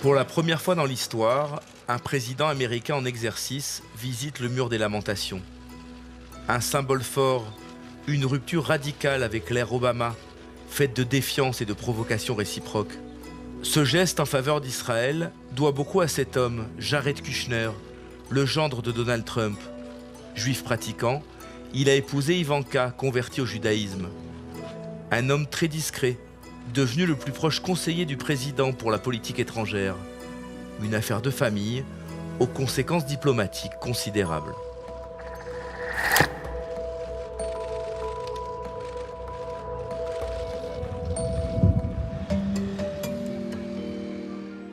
Pour la première fois dans l'histoire, un président américain en exercice visite le mur des lamentations. Un symbole fort, une rupture radicale avec l'ère Obama, faite de défiance et de provocation réciproque. Ce geste en faveur d'Israël doit beaucoup à cet homme, Jared Kushner, le gendre de Donald Trump. Juif pratiquant, il a épousé Ivanka, convertie au judaïsme. Un homme très discret, devenu le plus proche conseiller du président pour la politique étrangère. Une affaire de famille, aux conséquences diplomatiques considérables.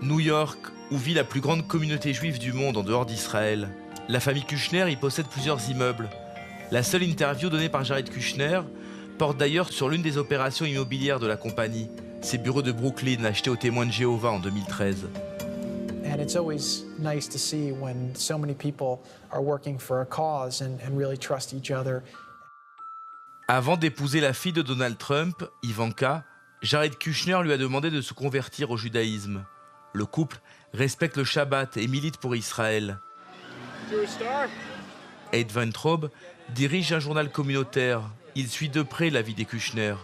New York, où vit la plus grande communauté juive du monde en dehors d'Israël. La famille Kushner y possède plusieurs immeubles. La seule interview donnée par Jared Kushner porte d'ailleurs sur l'une des opérations immobilières de la compagnie, ses bureaux de Brooklyn achetés aux témoins de Jéhovah en 2013. And it's always nice to see when so many people are working for a cause and really trust each other. Avant d'épouser la fille de Donald Trump, Ivanka, Jared Kushner lui a demandé de se convertir au judaïsme. Le couple respecte le Shabbat et milite pour Israël. Ed Weintraub dirige un journal communautaire. Il suit de près la vie des Kushner.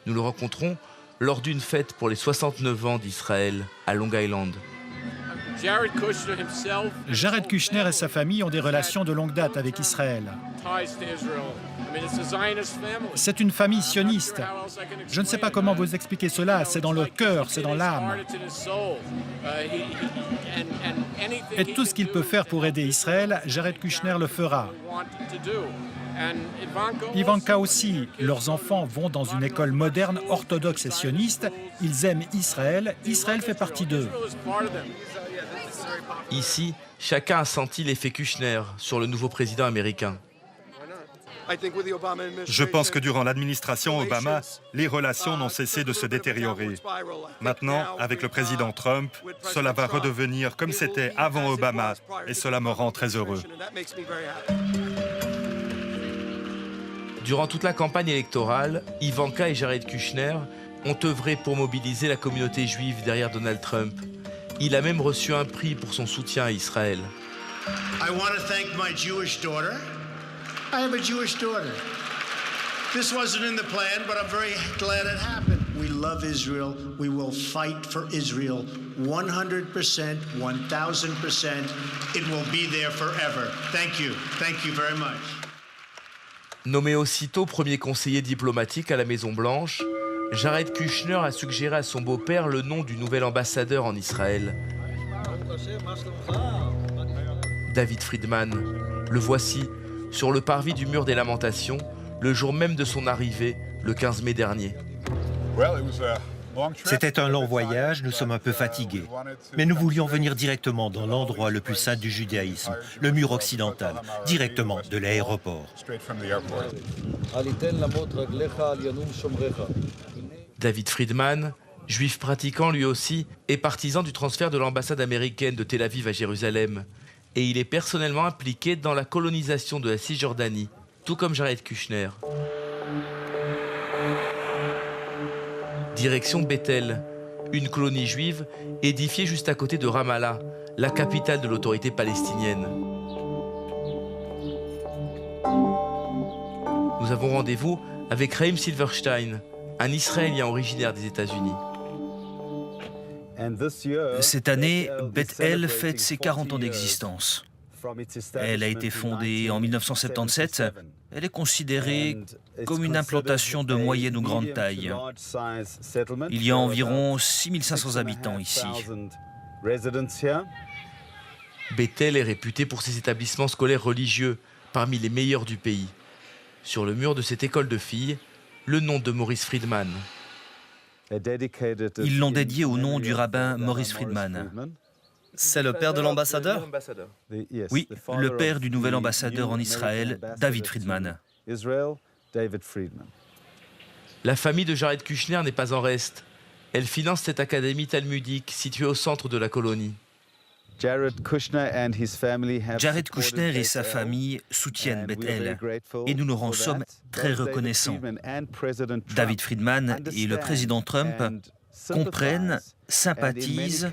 Nous le rencontrons lors d'une fête pour les 69 ans d'Israël à Long Island. Jared Kushner et sa famille ont des relations de longue date avec Israël. C'est une famille sioniste. Je ne sais pas comment vous expliquer cela, c'est dans le cœur, c'est dans l'âme. Et tout ce qu'il peut faire pour aider Israël, Jared Kushner le fera. Ivanka aussi, leurs enfants vont dans une école moderne, orthodoxe et sioniste. Ils aiment Israël, Israël fait partie d'eux. Ici, chacun a senti l'effet Kushner sur le nouveau président américain. Je pense que durant l'administration Obama, les relations n'ont cessé de se détériorer. Maintenant, avec le président Trump, cela va redevenir comme c'était avant Obama et cela me rend très heureux. Durant toute la campagne électorale, Ivanka et Jared Kushner ont œuvré pour mobiliser la communauté juive derrière Donald Trump. Il a même reçu un prix pour son soutien à Israël. I want to thank my Jewish daughter. I have a Jewish daughter. This wasn't in the plan, but I'm very glad it happened. We love Israel. We will fight for Israel 100%, 1000%. It will be there forever. Thank you. Thank you very much. Nommé aussitôt premier conseiller diplomatique à la Maison-Blanche, Jared Kushner a suggéré à son beau-père le nom du nouvel ambassadeur en Israël. David Friedman. Le voici, sur le parvis du mur des Lamentations, le jour même de son arrivée, le 15 mai dernier. C'était un long voyage, nous sommes un peu fatigués. Mais nous voulions venir directement dans l'endroit le plus saint du judaïsme, le mur occidental, directement de l'aéroport. David Friedman, juif pratiquant lui aussi, est partisan du transfert de l'ambassade américaine de Tel Aviv à Jérusalem. Et il est personnellement impliqué dans la colonisation de la Cisjordanie, tout comme Jared Kushner. Direction Bethel, une colonie juive édifiée juste à côté de Ramallah, la capitale de l'autorité palestinienne. Nous avons rendez-vous avec Chaim Silverstein, un Israélien originaire des États-Unis. Cette année, Beth-El fête ses 40 ans d'existence. Elle a été fondée en 1977. Elle est considérée comme une implantation de moyenne ou grande taille. Il y a environ 6500 habitants ici. Bethel est réputé pour ses établissements scolaires religieux, parmi les meilleurs du pays. Sur le mur de cette école de filles, le nom de Maurice Friedman. Ils l'ont dédié au nom du rabbin Maurice Friedman. C'est le père de l'ambassadeur? Oui, le père du nouvel ambassadeur en Israël, David Friedman. La famille de Jared Kushner n'est pas en reste. Elle finance cette académie talmudique située au centre de la colonie. Jared Kushner et sa famille soutiennent Beth-El et nous leur en sommes très reconnaissants. David Friedman et le président Trump comprennent, sympathisent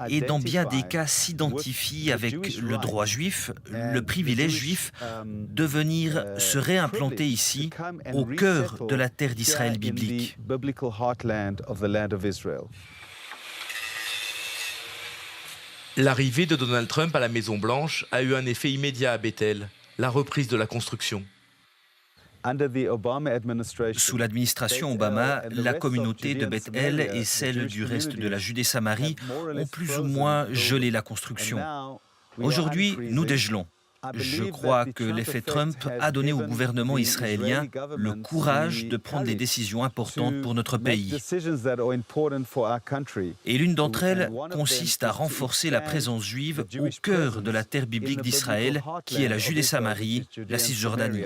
et dans bien des cas s'identifient avec le droit juif, le privilège juif de venir se réimplanter ici, au cœur de la terre d'Israël biblique. L'arrivée de Donald Trump à la Maison-Blanche a eu un effet immédiat à Bethel, la reprise de la construction. Sous l'administration Obama, la communauté de Beth-El et celle du reste de la Judée-Samarie ont plus ou moins gelé la construction. Aujourd'hui, nous dégelons. Je crois que l'effet Trump a donné au gouvernement israélien le courage de prendre des décisions importantes pour notre pays. Et l'une d'entre elles consiste à renforcer la présence juive au cœur de la terre biblique d'Israël, qui est la Judée-Samarie, la Cisjordanie.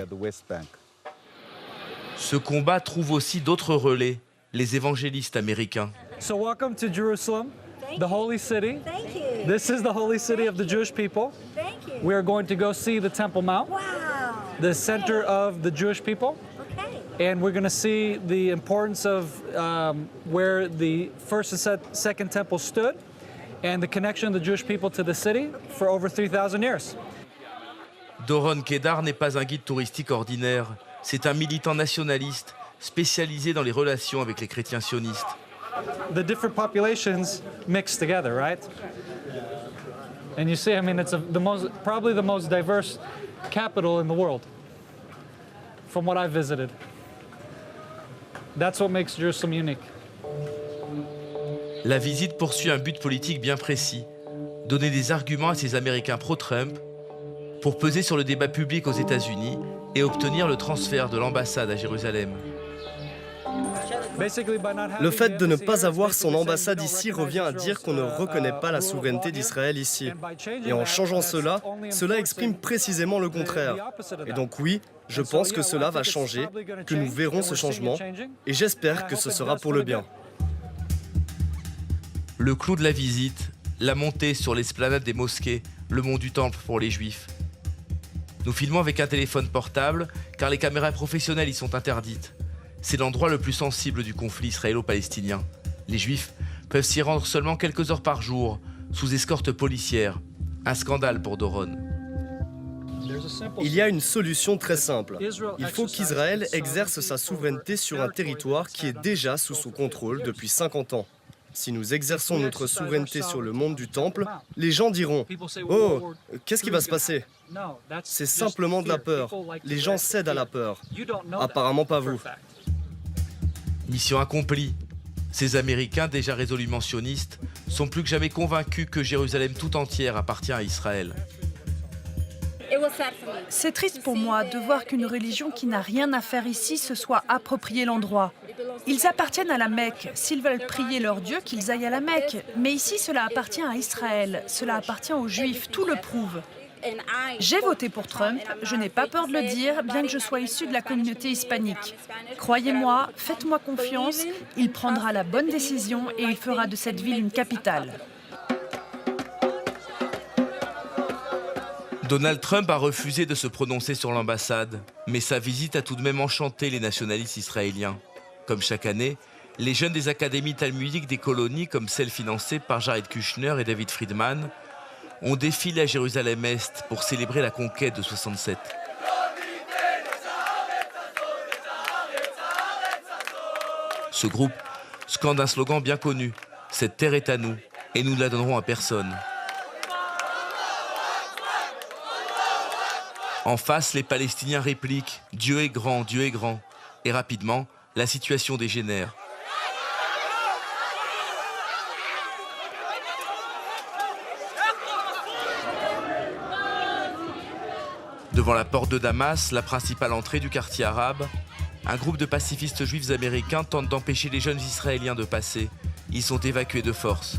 Ce combat trouve aussi d'autres relais, les évangélistes américains. So welcome to Jerusalem, the holy city. This is the holy city of the Jewish people. We are going to go see the Temple Mount, the center of the Jewish people. And we're going to see the importance of where the first and second temple stood and the connection of the Jewish people to the city for over 3,000 years. Doron Kedar n'est pas un guide touristique ordinaire. C'est un militant nationaliste spécialisé dans les relations avec les chrétiens sionistes. The different populations mix together, right? And you see, I mean, it's probably the most diverse capital in the world, from what I've visited. That's what makes Jerusalem unique. La visite poursuit un but politique bien précis, donner des arguments à ces Américains pro-Trump pour peser sur le débat public aux États-Unis et obtenir le transfert de l'ambassade à Jérusalem. Le fait de ne pas avoir son ambassade ici revient à dire qu'on ne reconnaît pas la souveraineté d'Israël ici. Et en changeant cela, cela exprime précisément le contraire. Et donc oui, je pense que cela va changer, que nous verrons ce changement, et j'espère que ce sera pour le bien. Le clou de la visite, la montée sur l'esplanade des mosquées, le mont du Temple pour les Juifs. Nous filmons avec un téléphone portable, car les caméras professionnelles y sont interdites. C'est l'endroit le plus sensible du conflit israélo-palestinien. Les Juifs peuvent s'y rendre seulement quelques heures par jour, sous escorte policière. Un scandale pour Doron. Il y a une solution très simple. Il faut qu'Israël exerce sa souveraineté sur un territoire qui est déjà sous son contrôle depuis 50 ans. Si nous exerçons notre souveraineté sur le mont du Temple, les gens diront « Oh, qu'est-ce qui va se passer ?» C'est simplement de la peur. Les gens cèdent à la peur. Apparemment pas vous. Mission accomplie. Ces Américains, déjà résolument sionistes, sont plus que jamais convaincus que Jérusalem tout entière appartient à Israël. C'est triste pour moi de voir qu'une religion qui n'a rien à faire ici se soit appropriée l'endroit. Ils appartiennent à la Mecque. S'ils veulent prier leur Dieu, qu'ils aillent à la Mecque. Mais ici, cela appartient à Israël. Cela appartient aux Juifs. Tout le prouve. J'ai voté pour Trump. Je n'ai pas peur de le dire, bien que je sois issu de la communauté hispanique. Croyez-moi, faites-moi confiance. Il prendra la bonne décision et il fera de cette ville une capitale. Donald Trump a refusé de se prononcer sur l'ambassade, mais sa visite a tout de même enchanté les nationalistes israéliens. Comme chaque année, les jeunes des académies talmudiques des colonies, comme celle financée par Jared Kushner et David Friedman, ont défilé à Jérusalem-Est pour célébrer la conquête de 67. Ce groupe scande un slogan bien connu, « Cette terre est à nous, et nous ne la donnerons à personne ». En face, les Palestiniens répliquent « Dieu est grand, Dieu est grand ». Et rapidement, la situation dégénère. Devant la porte de Damas, la principale entrée du quartier arabe, un groupe de pacifistes juifs américains tente d'empêcher les jeunes Israéliens de passer. Ils sont évacués de force.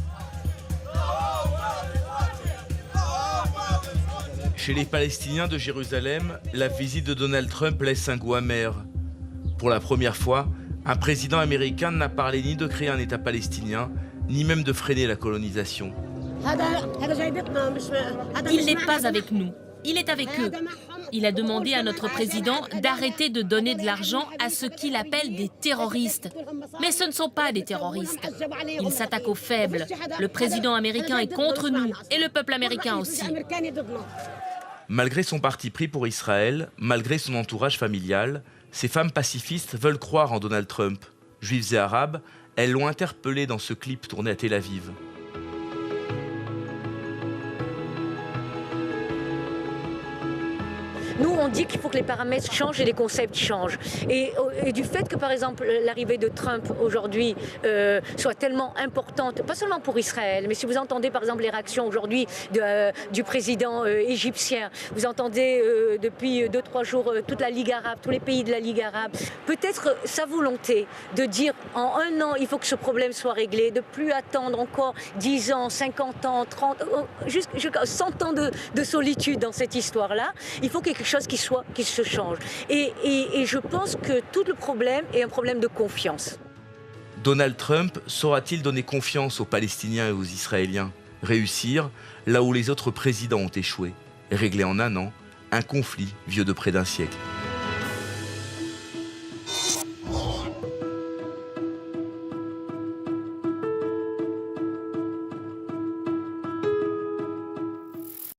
Chez les Palestiniens de Jérusalem, la visite de Donald Trump laisse un goût amer. Pour la première fois, un président américain n'a parlé ni de créer un État palestinien, ni même de freiner la colonisation. Il n'est pas avec nous, il est avec eux. Il a demandé à notre président d'arrêter de donner de l'argent à ce qu'il appelle des terroristes. Mais ce ne sont pas des terroristes. Ils s'attaquent aux faibles. Le président américain est contre nous et le peuple américain aussi. Malgré son parti pris pour Israël, malgré son entourage familial, ces femmes pacifistes veulent croire en Donald Trump. Juives et arabes, elles l'ont interpellé dans ce clip tourné à Tel Aviv. Nous, on dit qu'il faut que les paramètres changent et les concepts changent. Et du fait que, par exemple, l'arrivée de Trump aujourd'hui soit tellement importante, pas seulement pour Israël, mais si vous entendez, par exemple, les réactions aujourd'hui du président égyptien, vous entendez depuis 2-3 jours toute la Ligue arabe, tous les pays de la Ligue arabe, peut-être sa volonté de dire en 1 an, il faut que ce problème soit réglé, de plus attendre encore 10 ans, 50 ans, 30, jusqu'à 100 ans de solitude dans cette histoire-là, il faut quelque chose qui se change. Et je pense que tout le problème est un problème de confiance. Donald Trump saura-t-il donner confiance aux Palestiniens et aux Israéliens? Réussir là où les autres présidents ont échoué et régler en 1 an un conflit vieux de près d'1 siècle.